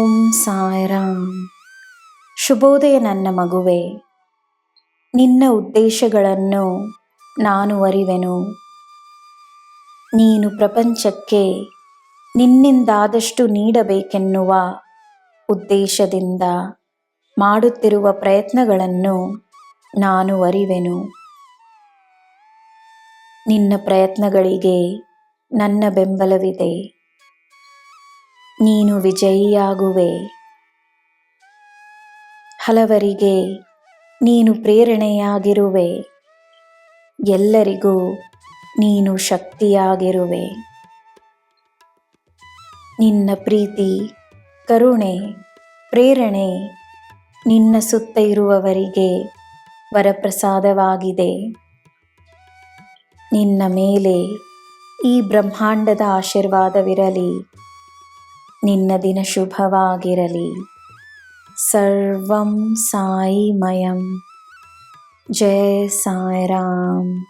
ಓಂ ಸಾಯಿರಾಮ್. ಶುಭೋದಯ ನನ್ನ ಮಗುವೆ. ನಿನ್ನ ಉದ್ದೇಶಗಳನ್ನು ನಾನು ಅರಿವೆನು. ನೀನು ಪ್ರಪಂಚಕ್ಕೆ ನಿನ್ನಿಂದಾದಷ್ಟು ನೀಡಬೇಕೆನ್ನುವ ಉದ್ದೇಶದಿಂದ ಮಾಡುತ್ತಿರುವ ಪ್ರಯತ್ನಗಳನ್ನು ನಾನು ಅರಿವೆನು. ನಿನ್ನ ಪ್ರಯತ್ನಗಳಿಗೆ ನನ್ನ ಬೆಂಬಲವಿದೆ. ನೀನು ವಿಜಯಿಯಾಗುವೆ. ಹಲವರಿಗೆ ನೀನು ಪ್ರೇರಣೆಯಾಗಿರುವೆ. ಎಲ್ಲರಿಗೂ ನೀನು ಶಕ್ತಿಯಾಗಿರುವೆ. ನಿನ್ನ ಪ್ರೀತಿ, ಕರುಣೆ, ಪ್ರೇರಣೆ ನಿನ್ನ ಸುತ್ತ ಇರುವವರಿಗೆ ವರಪ್ರಸಾದವಾಗಿದೆ. ನಿನ್ನ ಮೇಲೆ ಈ ಬ್ರಹ್ಮಾಂಡದ ಆಶೀರ್ವಾದವಿರಲಿ. ನಿನ್ನ ದಿನ ಶುಭವಾಗಿರಲಿ. ಸರ್ವಂ ಸಾಯಿಮಯಂ. ಜಯ ಸಾಯಿರಾಮ್.